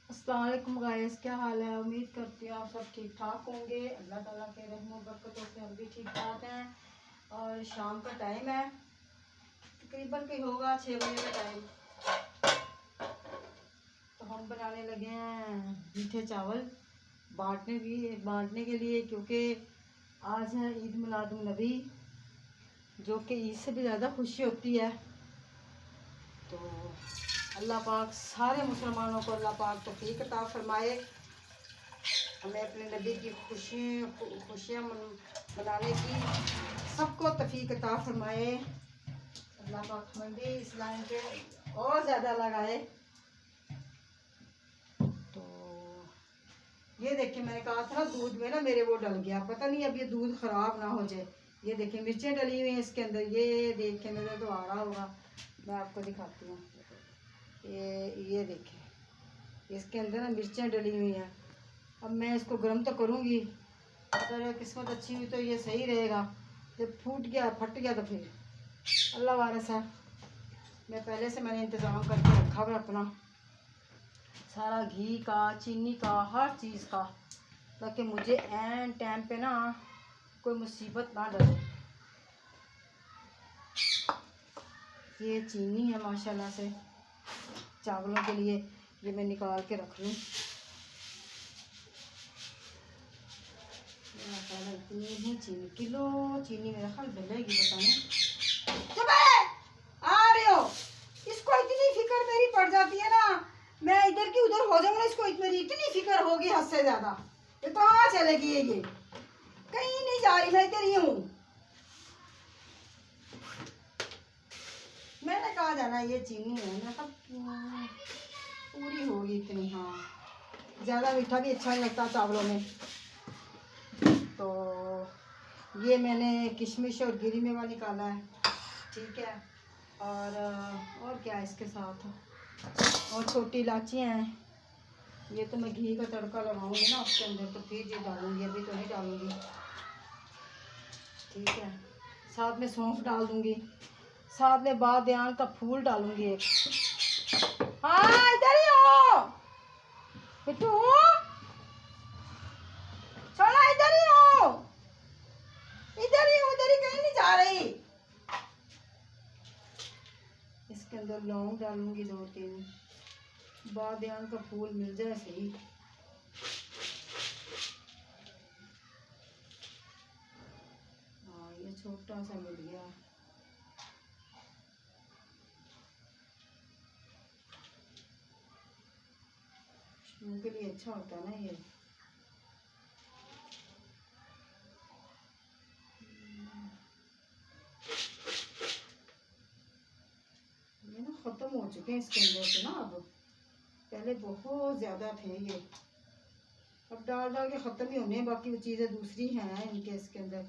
अस्सलाम वालेकुम गाइस, क्या हाल है। उम्मीद करती हूँ आप सब ठीक ठाक होंगे। अल्लाह ताला के रहमत बरकतों से हम भी ठीक ठाक हैं। और शाम का टाइम है, तकरीबन के होगा 6 बजे का टाइम। तो हम बनाने लगे हैं मीठे चावल बांटने के लिए, क्योंकि आज है ईद मिलादुन नबी, जो कि ईद से भी ज़्यादा खुशी होती है। तो अल्लाह पाक सारे मुसलमानों को अल्लाह पाक तौफीक अता फरमाए, हमें अपने नबी की खुशियाँ मनाने की सबको तौफीक अता फरमाए। अल्लाह पाक हमें भी इस लाइन पे और ज़्यादा लगाए। तो ये देखिए, मैंने कहा था दूध में ना मेरे वो डल गया, पता नहीं अब ये दूध ख़राब ना हो जाए। ये देखिए मिर्चें डली हुई हैं इसके अंदर, ये देखिए मेरे तो आ रहा होगा, मैं आपको दिखाती हूँ। ये देखिए इसके अंदर ना मिर्चें डली हुई हैं। अब मैं इसको गर्म तो करूँगी, अगर किस्मत अच्छी हुई तो ये सही रहेगा। जब फट गया तो फिर अल्लाह वारिस है। मैंने इंतज़ाम करके रखा हुआ अपना सारा, घी का, चीनी का, हर चीज़ का, ताकि मुझे एन टाइम पे ना कोई मुसीबत ना डरे। ये चीनी है माशाल्लाह से चावलों के लिए, ये मैं निकाल के रख लूँ। इतनी ही चीनी, किलो चीनी मेरा ख्याल डलेगी, पता नहीं। आ रहे हो, इसको इतनी फिक्र मेरी पड़ जाती है ना, मैं इधर की उधर हो जाऊँ ना, इसको मेरी इतनी फिक्र होगी हद से ज्यादा। ये कहाँ चलेगी ये कहीं नहीं जा रही, मैं इधर ही हूँ। मैंने कहा जाना ये चीनी है ना, तब पूरी होगी इतनी। हाँ, ज़्यादा मीठा भी अच्छा नहीं लगता चावलों में। तो ये मैंने किशमिश और गिरी मेवा निकाला है, ठीक है। और क्या है इसके साथ, और छोटी इलायचियाँ हैं। ये तो मैं घी का तड़का लगाऊंगी ना उसके अंदर, तो फिर ये डालूंगी, अभी तो नहीं डालूंगी, ठीक है। साथ में सौंफ डाल दूंगी, साथ में बादयान का फूल डालूंगी एक। हाँ, इधर ही हो बिट्टू, छोड़ा, इधर ही हो, इधर ही हो, इधर ही, कहीं नहीं जा रही। इसके अंदर लौंग डालूंगी 2-3, बादयान का फूल मिल जाए सही। हाँ, ये छोटा सा मिल गया। उनके लिए अच्छा होता है ना ये। ना ख़त्म हो चुके हैं इसके अंदर से ना, अब पहले बहुत ज़्यादा थे ये, अब डाल डाल के ख़त्म ही होने। बाकी वो चीज़ें दूसरी हैं इनके, इसके अंदर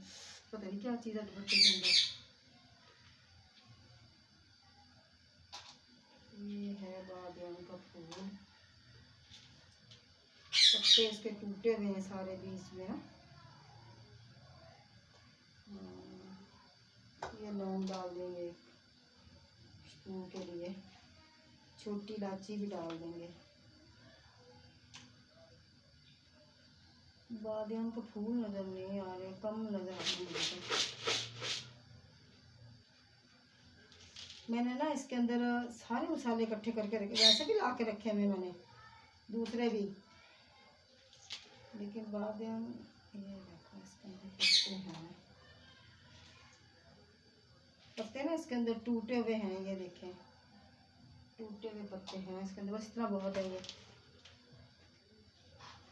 पता नहीं क्या चीज़ है दुपट्टे के अंदर। ये है बादयान का फूल, पत्ते इसके टूटे हुए हैं सारे बीच में ना। ये लौंग डाल देंगे खुशबू के लिए, छोटी इलायची भी डाल देंगे। बादयान का फूल नज़र नहीं आ रहे, कम नज़र आ रहे मुझे। मैंने ना इसके अंदर सारे मसाले इकट्ठे करके रखे, वैसे भी ला के रखे हुए मैंने दूसरे भी, लेकिन बादयान ये देखो इसके अंदर पत्ते हैं, पत्ते ना इसके अंदर टूटे हुए हैं, ये देखें टूटे हुए पत्ते हैं इसके अंदर, बस इतना बहुत है ये।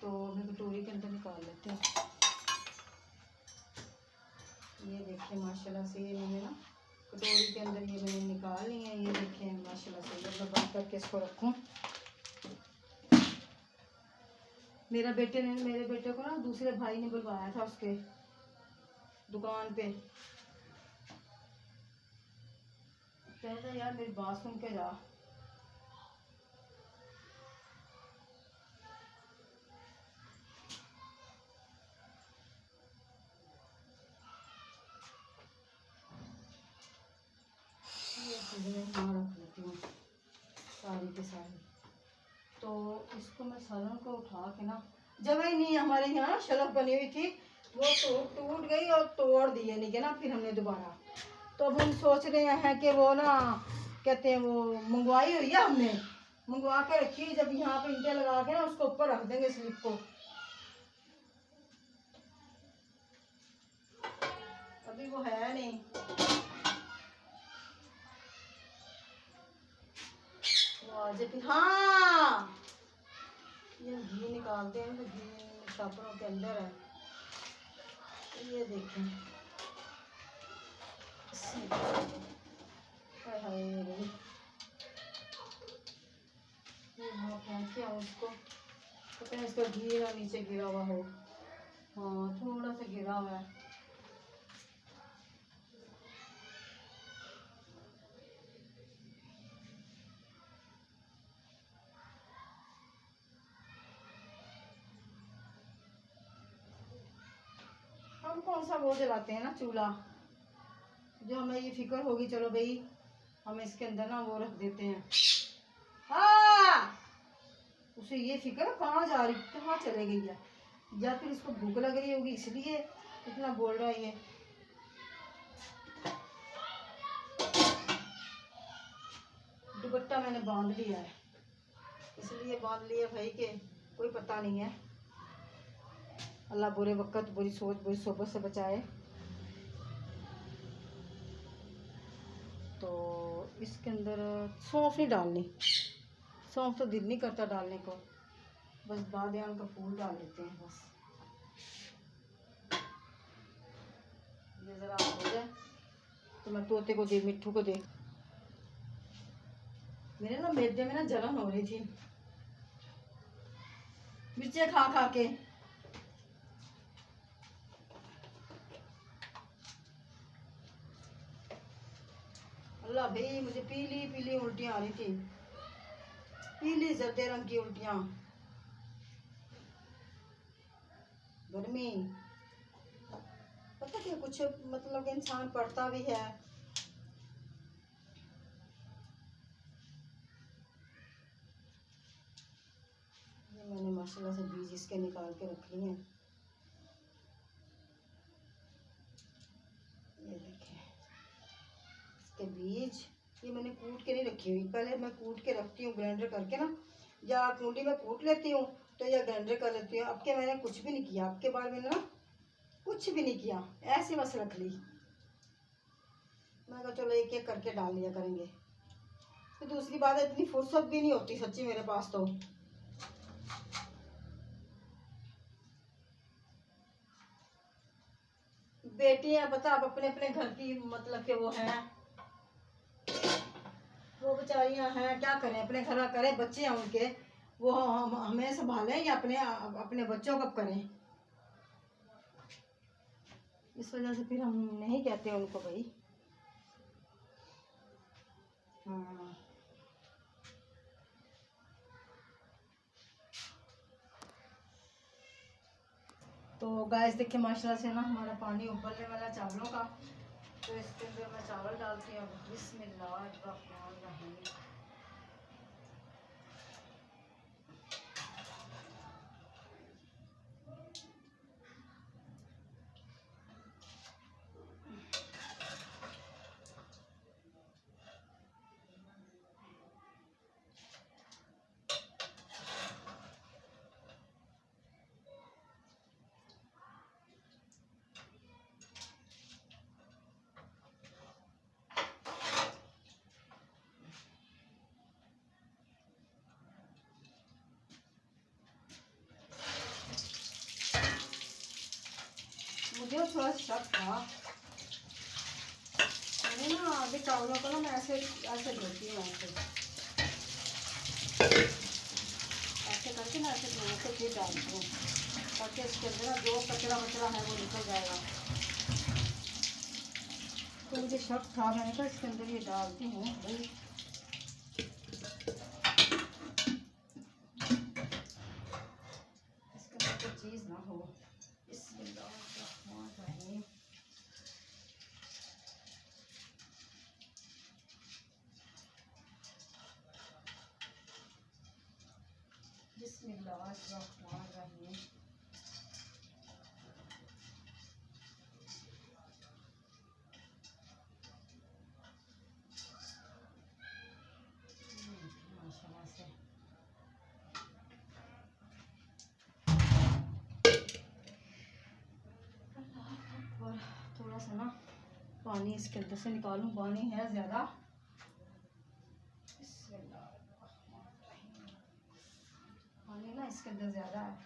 तो मैं कटोरी के अंदर निकाल लेते हैं। ये देखें माशाल्लाह से, ये मैंने ना कटोरी के अंदर ये मैंने निकाल ली है। ये देखें माशाल्लाह से, जब मैं बंद करके इसको रखूं। मेरे बेटे को ना दूसरे भाई ने बुलवाया था उसके दुकान पे, कहता यार मेरी बात सुन के जा। ये चीज़ें यहाँ रख लेती हूँ सारी की सारी। तो इसको मैं सालन को उठा के ना, जगह ही नहीं हमारे यहाँ शेल्फ बनी हुई थी, वो टूट गई और तोड़ दिए नहीं के ना, फिर हमने दोबारा। तो अब हम सोच रहे हैं कि वो ना कहते हैं वो मंगवाई हुई है, हमने मंगवा के रखी है, जब यहाँ पे ईंटें लगा के ना उसको ऊपर रख देंगे स्लिप को। अभी वो है नहीं। फिर हाँ, ये घी निकालते हैं तो घी शापरों के अंदर है, ये देखें। हाँ फेंक किया उसको, पता है इसका घी ना नीचे गिरा हुआ हो। हाँ थोड़ा सा गिरा हुआ है। हम कौन सा वो जलाते हैं ना चूल्हा, जो हमें ये फिक्र होगी चलो भाई हम इसके अंदर ना वो रख देते हैं। हाँ, उसे ये फिक्र कहाँ जा रही, कहाँ चले गई है, या फिर इसको भूख लग रही होगी इसलिए इतना बोल रहा है ये। दुपट्टा मैंने बांध लिया है, इसलिए बांध लिया भाई के कोई पता नहीं है। अल्लाह बुरे वक्त बुरी सोच बुरी सोबत से बचाए। तो इसके अंदर सौंफ नहीं डालनी, सौंफ तो दिल नहीं करता डालने को, बस बादियान का फूल डाल लेते हैं बस। ये ज़रा हो जाए तो मैं तोते को दे, मिट्ठू को दे। मेरे ना मैदे में ना जलन हो रही थी मिर्चें खा खा के। अल्लाह भाई मुझे पीली पीली उल्टियाँ आ रही थी, पीली जर्दे रंग की उल्टियाँ, गर्मी। पता क्या कुछ मतलब इंसान पढ़ता भी है। ये मैंने माशाल्लाह से बीज इसके निकाल के रख लिए हैं, ये देखें इसके बीज। ये मैंने कूट के नहीं रखी हुई, पहले मैं कूट के रखती हूँ ग्राइंडर करके ना, या कूटी में कूट लेती हूँ तो या ग्राइंडर कर लेती हूँ। अब के मैंने कुछ भी नहीं किया, अब के बाद मैंने ना कुछ भी नहीं किया, ऐसे बस रख ली। मैं कहा चलो एक एक करके डाल लिया करेंगे। तो दूसरी बात है इतनी फुर्सत भी नहीं होती सच्ची मेरे पास तो। बेटियां पता अब अपने अपने घर की मतलब के वो हैं, वो बेचारियां हैं, क्या करें, अपने घर का करें, बच्चे हैं उनके, वो हमें संभालें या अपने अपने बच्चों को करें। इस वजह से फिर हम नहीं कहते उनको भाई। हाँ तो गैस देखिए माशाल्लाह से ना हमारा पानी उबलने वाला चावलों का। तो इसके अंदर मैं चावल डालती हूँ, बिस्मिल्लाहिर्रहमानिर्रहीम। मुझे थोड़ा शक था, मैंने ना आधे चावलों को ना मैं ऐसे ऐसे धोती हूँ, ऐसे करके ना ऐसे धो के फिर डालती हूँ, ताकि इसके अंदर ना जो कचरा वचरा है वो निकल जाएगा। तो मुझे शक था, मैंने कहा इसके अंदर ये डालती हूँ भाई, इसके अंदर कोई चीज़ ना हो। बिस्मिल्लाहिर्रहमानिर्रहीम। बिस्मिल्लाहिर्रहमानिर्रहीम। माशाल्लाह से थोड़ा सा ना पानी इसके अंदर से निकालूं, पानी है ज़्यादा। पानी ना इसके अंदर ज़्यादा है।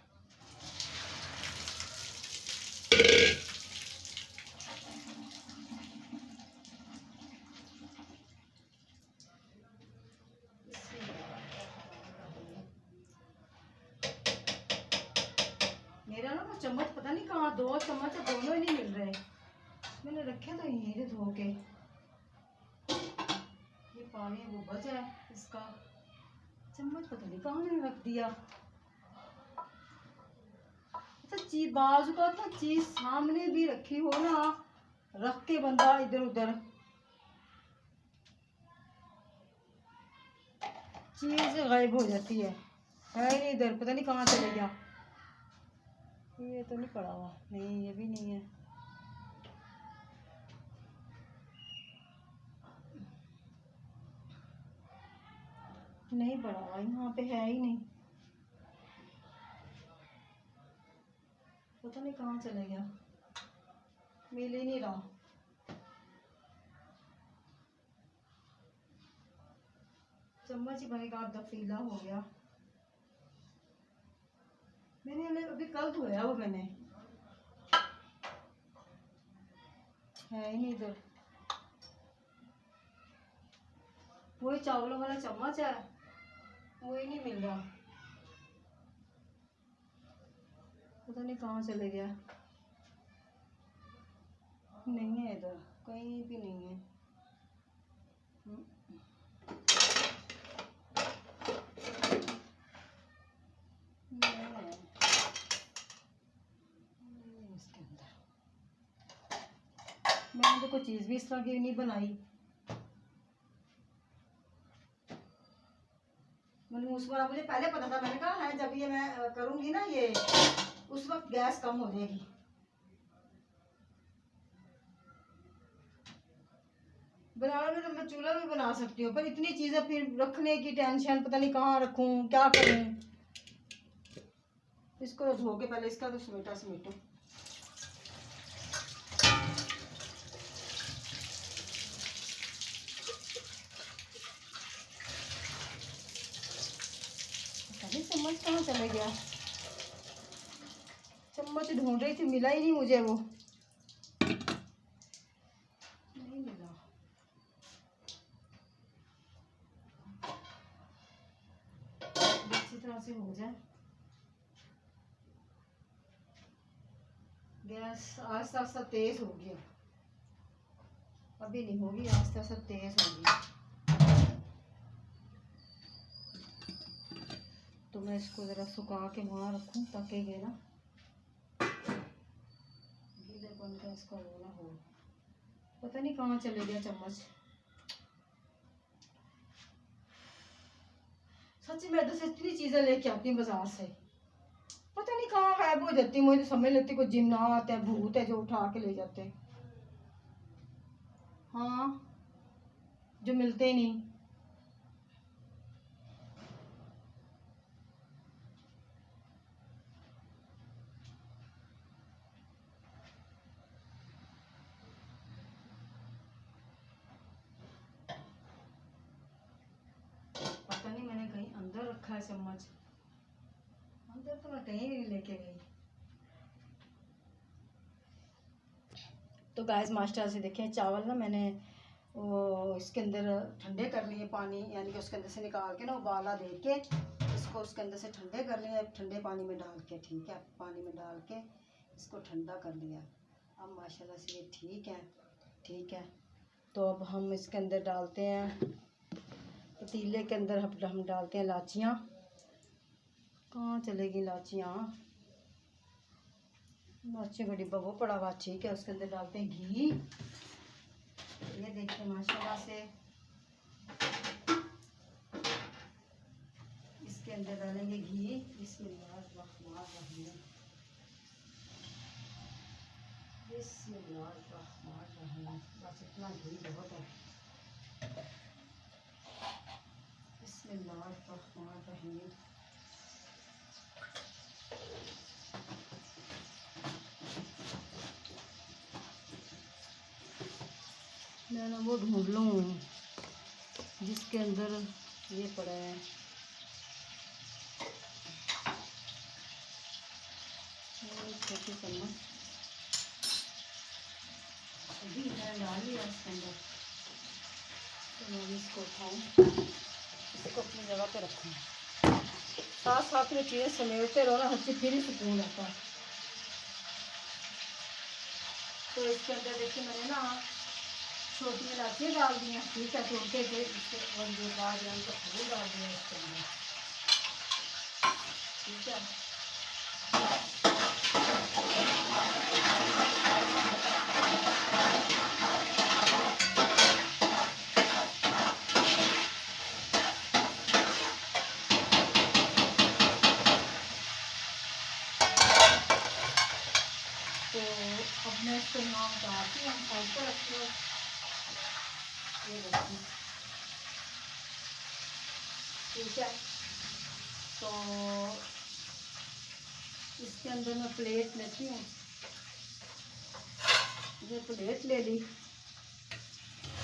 मेरा ना वो चम्मच पता नहीं कहाँ, 2 चम्मच दोनों ही नहीं मिल रहे। मैंने रखे तो यहीं से धो के। ये पानी वो बच है इसका, चम्मच पता नहीं कहाँ मैंने रख दिया। अच्छा चीज बाजू का था, चीज सामने भी रखी हो ना, रख के बंदा इधर उधर चीज गायब हो जाती है नहीं इधर, पता नहीं कहाँ चले गया। ये तो नहीं पड़ा हुआ, नहीं ये भी नहीं है। नहीं पड़ा हुआ, यहाँ पे है ही नहीं, पता नहीं कहाँ चले गया, मिल ही नहीं रहा। चम्मच ही बनेगा दफीला हो गया। मैंने अभी कल धोया वो, मैंने है ही नहीं इधर। वही चावलों वाला चम्मच है, वही नहीं मिल रहा, पता नहीं कहाँ चले गया। नहीं है इधर, कहीं भी नहीं है। इसके अंदर मैंने तो कोई चीज़ भी इस तरह की नहीं बनाई। मैंने उस बार, मुझे पहले पता था, मैंने कहा है जब ये मैं करूँगी ना ये, उस वक्त गैस कम हो जाएगी। बनाने में तो मैं चूल्हा भी बना सकती हूँ, पर इतनी चीज़ें फिर रखने की टेंशन, पता नहीं कहाँ रखूँ, क्या करूँ। इसको धो के पहले इसका तो समेटो। चम्मच कहाँ चले गया, चम्मच ढूंढ रही थी, मिला ही नहीं मुझे, वो नहीं मिला। अच्छी तरह से हो जाए। गैस आस्ता आस्ता तेज होगी, अभी नहीं होगी, आस्ता आस्ता तेज होगी। तो मैं इसको ज़रा सुखा के वहाँ रखूँ ताकि ये ना गीलेपन का इसका वो ना हो। पता नहीं कहाँ चले गया चम्मच, सच्ची मैं तो इतनी चीज़ें लेके आती हूँ बाजार से, पता नहीं कहाँ गायब हो जाती। मुझे समझ लेती कोई जिन्नात है, भूत है जो उठा के ले जाते हैं। हाँ, जो मिलते ही नहीं। पता नहीं मैंने कहीं अंदर रखा है चम्मच, अंदर तो मैं कहीं नहीं लेके गई। तो गैस मास्टर से देखें, चावल ना मैंने वो इसके अंदर ठंडे कर लिए, पानी यानी कि उसके अंदर से निकाल के ना उबाला दे के इसको उसके अंदर से ठंडे कर लिया, ठंडे पानी में डाल के, ठीक है, पानी में डाल के इसको ठंडा कर लिया। अब माशाल्लाह से ये ठीक है। तो अब हम इसके अंदर डालते हैं, पतीले के अंदर हम डालते हैं इलाचियाँ। कहाँ चलेगी इलाचियाँ, इलाचियों का डिब्बा वो पड़ा हुआ, ठीक है। उसके अंदर डालते हैं घी, ये देखिए माशाल्लाह से। इसके इसके अंदर डालेंगे घी। बिस्मिल्लाहिर्रहमानिर्रहीम, बिस्मिल्लाहिर्रहमानिर्रहीम। बस इतना घी बहुत है। बिस्मिल्लाहिर्रहमानिर्रहीम। मैं ना वो ढूंढ लूँ जिसके अंदर ये पड़ा है। छोटी चम्मच अभी मैं डाल लिया इसके अंदर। तो मैं इसको उठाऊँ, इसको अपनी जगह पे रखूँ। साथ साथ में चीज़ें समेटते रहो ना, हर चीज़ फिर ही सुकून रहता है। तो इसके अंदर देखिए मैंने ना छोटी इलायची डाल दी हैं, ठीक है, तोड़ते थे इसके। और जो बाद उनका फूल डाल दिया इसके अंदर, ठीक है। तो अब मैं इसको यहाँ उतारती हूँ, साइड पर रखती हूँ। ये देखिए, ठीक है। तो इसके अंदर मैं प्लेट लेती हूँ। ये प्लेट ले ली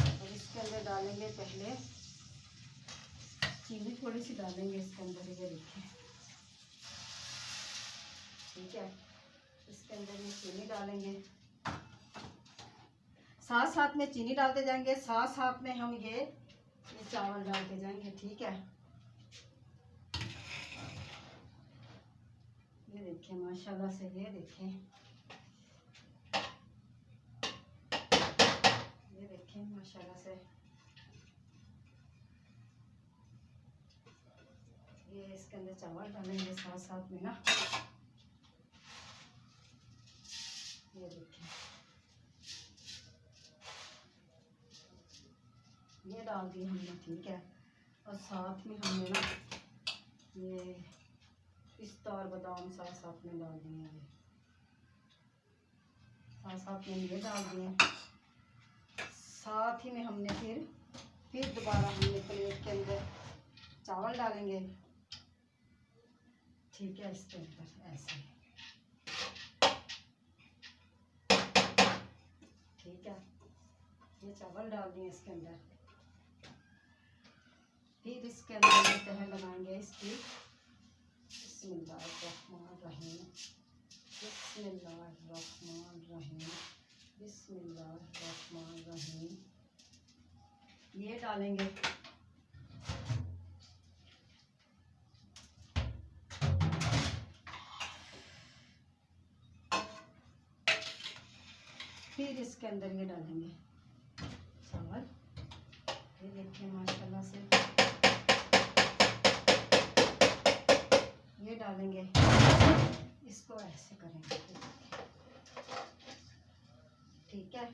और इसके अंदर डालेंगे पहले चीनी, थोड़ी सी डालेंगे इसके अंदर, ये देखिए, ठीक है। इसके अंदर ये चीनी डालेंगे, साथ साथ में चीनी डालते जाएंगे, साथ साथ में हम ये चावल डालते जाएंगे, ठीक है। ये देखिए माशाल्लाह से, ये देखिए, ये देखिए माशाल्लाह से। ये इसके अंदर चावल डालेंगे साथ साथ में ना, ये देखिए, ये डाल दिए हमने, ठीक है। और साथ में हमने ना ये पिस्ता और बादाम साथ साथ में डाल दिए हैं, साथ साथ में ये डाल दिए। साथ ही में हमने फिर दोबारा हमने प्लेट के अंदर चावल डालेंगे, ठीक है। इसके अंदर ऐसे, ठीक है, ये चावल डाल दिए इसके अंदर। फिर इसके अंदर ये तह लगाएंगे इसकी। बिस्मिल्लाहिर्रहमानिर्रहीम, बिस्मिल्लाहिर्रहमानिर्रहीम, बिस्मिल्लाहिर्रहमानिर्रहीम। ये डालेंगे, फिर इसके अंदर ये डालेंगे चावल। ये देखिए माशाल्लाह से, ये डालेंगे, इसको ऐसे करेंगे, ठीक है।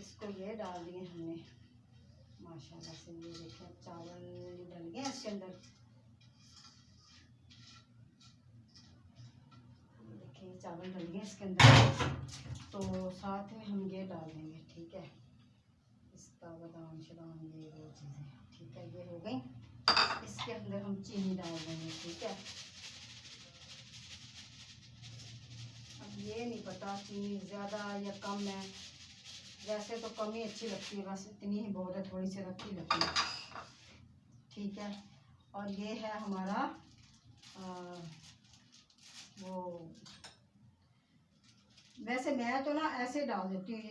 इसको ये डाल दिए हमने माशाल्लाह से। ये देखिए चावल डल गए इसके अंदर, देखिए चावल डल गए इसके अंदर। तो साथ में हम ये डाल देंगे, ठीक है, पिस्ता बादाम शदाम ये वो चीज़ें, ठीक है, ये हो गई। इसके अंदर हम चीनी डाल देंगे, ठीक है। अब ये नहीं पता चीनी ज़्यादा या कम है, वैसे तो कम ही अच्छी लगती है, बस इतनी ही बहुत है, थोड़ी सी रखी लगती है, ठीक है। और ये है हमारा वो, वैसे मैं तो ना ऐसे डाल देती हूँ,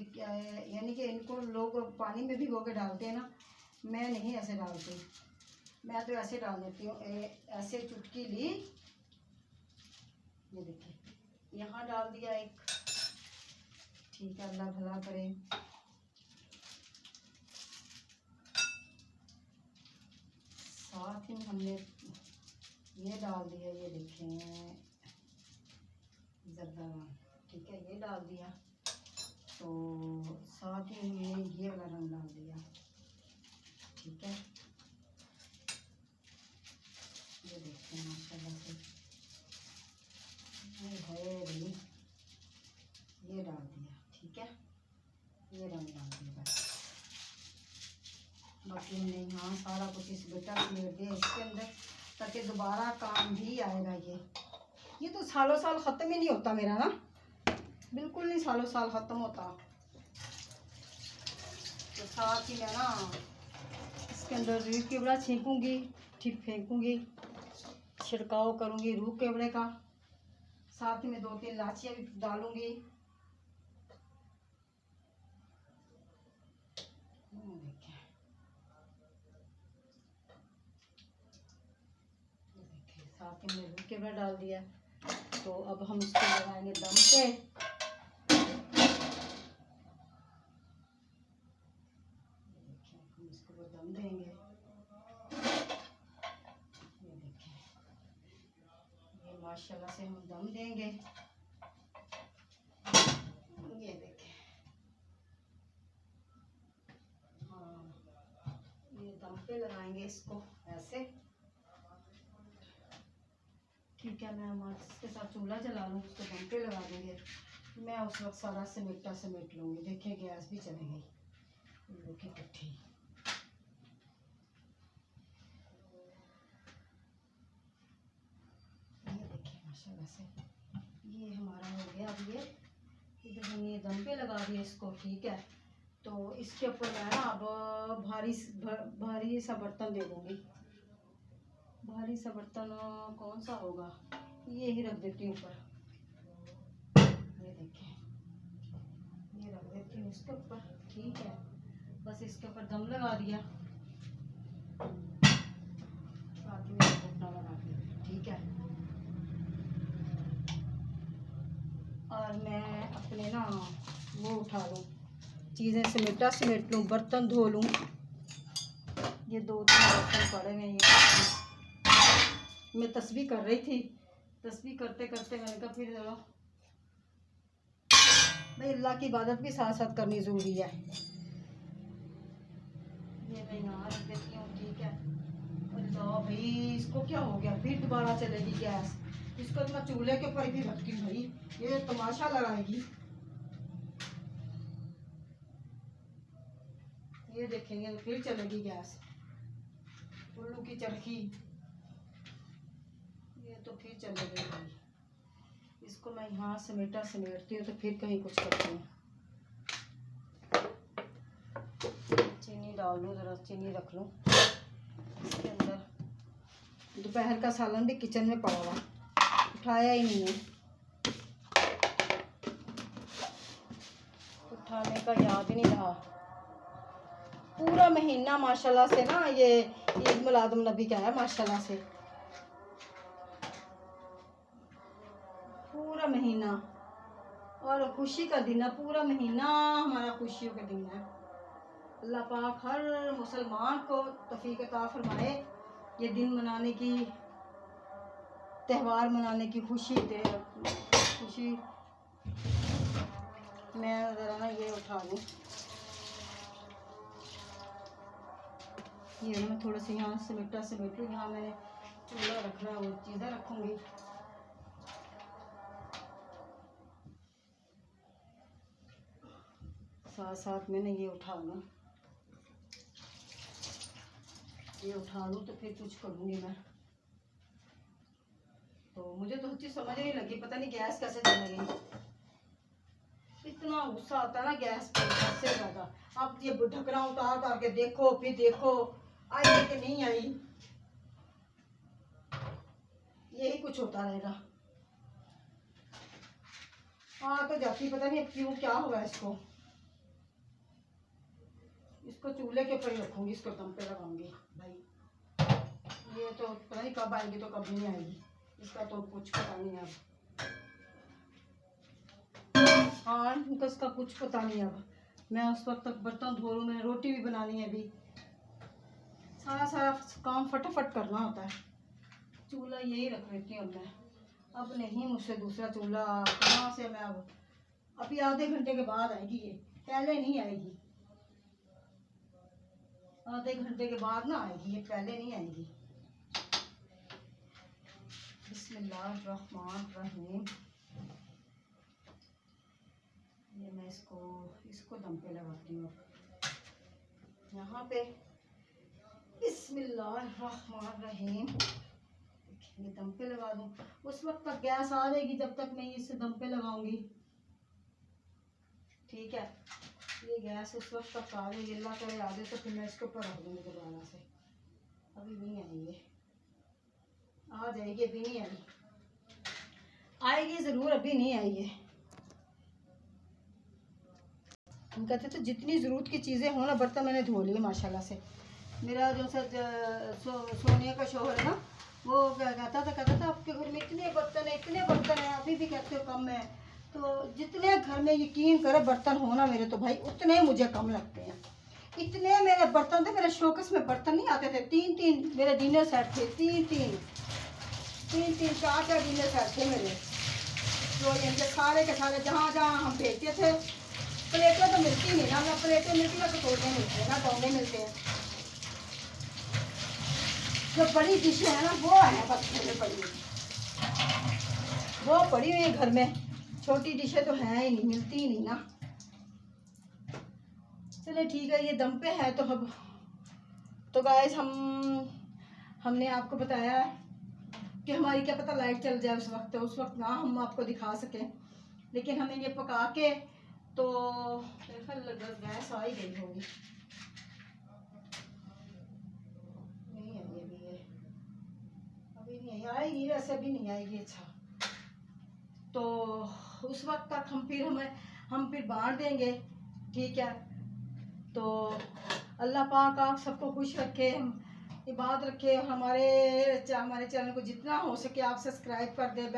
यानी कि इनको लोग पानी में भिगो के डालते हैं ना, मैं नहीं ऐसे डालती, मैं तो ऐसे डाल देती हूँ। ऐसे चुटकी ली, ये देखिए यहाँ डाल दिया एक, ठीक है, अल्लाह भला करे। साथ ही हमने ये डाल दिया, ये देखें जर्दा, ठीक है, ये डाल दिया। तो साथ ही हमने ये वाला रंग डाल दिया, ठीक है, देखें माशाल्लाह से है भाई, ये डाल दिया, ठीक है, ये रंग डाल दिया बस। बाकी हमने यहाँ सारा कुछ इस बेटा समेट दिया इसके अंदर, ताकि दोबारा काम भी आएगा। ये तो सालों साल ख़त्म ही नहीं होता मेरा ना, बिल्कुल नहीं सालों साल ख़त्म होता। तो साथ ही मैं ना इसके अंदर रूह केवड़ा छींकूँगी, ठीक फेंकूँगी, छिड़काव करूँगी रूह केवड़े का। साथ ही में 2-3 इलाचियाँ भी डालूँगी। साथ ही में रूह केवड़ा डाल दिया। तो अब हम इसको लगाएंगे दम पे। हम इसको दम देंगे। ये देखें, ये माशाल्लाह से हम दम देंगे। ये देखें, हाँ, ये दम पे लगाएंगे इसको ऐसे, ठीक है। मैं इसके साथ चूल्हा जला लूँ, उसको दम पे लगा देंगे। मैं उस वक्त सारा समेट लूँगी। देखिए गैस भी चली गई, उल्लू की पट्टी। ये देखिए माशाल्लाह से ये हमारा हो गया। अब ये इधर हमने दम पे लगा दिया इसको, ठीक है। तो इसके ऊपर मैं ना अब भारी सा बर्तन दे दूँगी। भारी सा बर्तन कौन सा होगा, ये ही रख देती हूँ ऊपर। ये देखें, ये रख देती हूँ इसके ऊपर, ठीक है। बस इसके ऊपर दम लगा दिया, बाकी में घुटना लगा दिया, ठीक है। और मैं अपने ना वो उठा लूँ, चीज़ें समेट लूँ, बर्तन धो लूँ। ये 2-3 बर्तन पड़े हुए हैं। मैं तस्बीह कर रही थी, तस्बीह करते करते मैंने कहा फिर चलो भाई अल्लाह की इबादत भी साथ साथ करनी ज़रूरी है। ये मैं यहाँ रख देती हूँ, ठीक है। अल्लाह भाई, इसको क्या हो गया, फिर दोबारा चलेगी गैस। इसको तो मैं चूल्हे के ऊपर भी रखती हूँ भाई, ये तमाशा लगाएगी। ये देखेंगे फिर चलेगी गैस, उल्लू की चरखी, ये तो फिर चलेगी भाई। इसको मैं यहाँ समेटती हूँ तो फिर कहीं कुछ करती हूँ। चीनी डाल लूँ, ज़रा चीनी रख लूँ इसके अंदर। दोपहर का सालन भी किचन में पड़ा हुआ, उठाया ही नहीं है, उठाने का याद ही नहीं रहा। पूरा महीना माशाल्लाह से ना ये ईद मिलादुन नबी का है माशाल्लाह से, पूरा महीना और खुशी का दिन है। पूरा महीना हमारा खुशियों का दिन है। अल्लाह पाक हर मुसलमान को तौफीक अता फरमाए, ये दिन मनाने की, त्यौहार मनाने की खुशी दे, खुशी। मैं ज़रा ना ये उठा लूँ, ये मैं थोड़ा सा यहाँ समेट लूँ। यहाँ मैंने चूल्हा रखना है, वो चीज़ें रखूँगी। साथ साथ मैंने ये उठा लूँ, ये उठा लूँ तो फिर कुछ करूँगी मैं। तो मुझे तो चीज़ समझ नहीं लगी, पता नहीं गैस कैसे चलेगी। इतना गुस्सा आता है ना गैस पे, सबसे ज़्यादा। अब ये ढकना उतार के देखो, फिर देखो आई कि नहीं आई, यही कुछ होता रहेगा। हाँ तो जाती, पता नहीं क्यों, क्या हुआ इसको। इसको चूल्हे के ऊपर ही रखूँगी, इसको दम पे लगाऊंगी भाई। ये तो पता नहीं कब आएगी, तो कब नहीं आएगी, इसका तो कुछ पता नहीं अब। हाँ इसका कुछ पता नहीं अब। मैं उस वक्त तक बर्तन धो लूँ, मैंने रोटी भी बनानी है अभी, सारा काम फटाफट करना होता है। चूल्हा यही रख देती हूँ मैं, अब नहीं मुझसे दूसरा चूल्हा कहाँ से मैं अब। अभी आधे घंटे के बाद आएगी ये, पहले नहीं आएगी। आधे घंटे के बाद ना आएगी ये, पहले नहीं आएगी। बिस्मिल्लाहिर्रहमानिर्रहीम। ये मैं इसको दम पे लगाती हूँ यहाँ पे। बिस्मिल्लाहिर्रहमानिर्रहीम। ये दम पे लगा दूँ, उस वक्त तक गैस आ जाएगी जब तक मैं इसे दम पे लगाऊंगी। ठीक है, ये गैस उस वक्त तक आ जाएगी, अल्लाह करे आ जाए तो फिर मैं इसके ऊपर रख दूँगी दोबारा से। अभी नहीं आई ये, आ जाएगी, अभी नहीं आई, आएगी ज़रूर, अभी नहीं आई है। हम कहते थे जितनी ज़रूरत की चीज़ें हो ना, बर्तन मैंने धो लिए माशाल्लाह से। मेरा जो सोनिया का शौहर है ना, वो कहता था आपके घर में इतने बर्तन हैं, अभी भी कहते हो कम है। तो जितने घर में यकीन करे बर्तन होना मेरे, तो भाई उतने मुझे कम लगते हैं। इतने मेरे बर्तन थे, मेरे शोकेस में बर्तन नहीं आते थे। तीन मेरे डिनर सेट थे, तीन चार डिनर सेट थे मेरे। तो इनके सारे के सारे जहाँ हम भेजते थे, प्लेटें तो मिलती नहीं ना प्लेटें मिलती है, कटोरे मिलते हैं ना, डोंगे मिलते हैं। जो बड़ी डिशें है ना, वो है बस में पड़ी हुई, वो पड़ी हुई है घर में। छोटी डिशें तो हैं ही नहीं, मिलती ही नहीं ना। चलिए ठीक है, ये दम पे है तो अब तो गाइस हमने आपको बताया कि हमारी क्या पता लाइट चल जाए उस वक्त ना हम आपको दिखा सकें, लेकिन हमें ये पका के तो गैस आ ही गई होगी। नहीं आई अभी नहीं आई, आएगी वैसे, अभी नहीं आएगी। अच्छा, तो उस वक्त तक हम फिर बांट देंगे। ठीक है, तो अल्लाह पाक आप सबको खुश रखे, इबादत रखे। हमारे चैनल को जितना हो सके आप सब्सक्राइब कर दे, बेल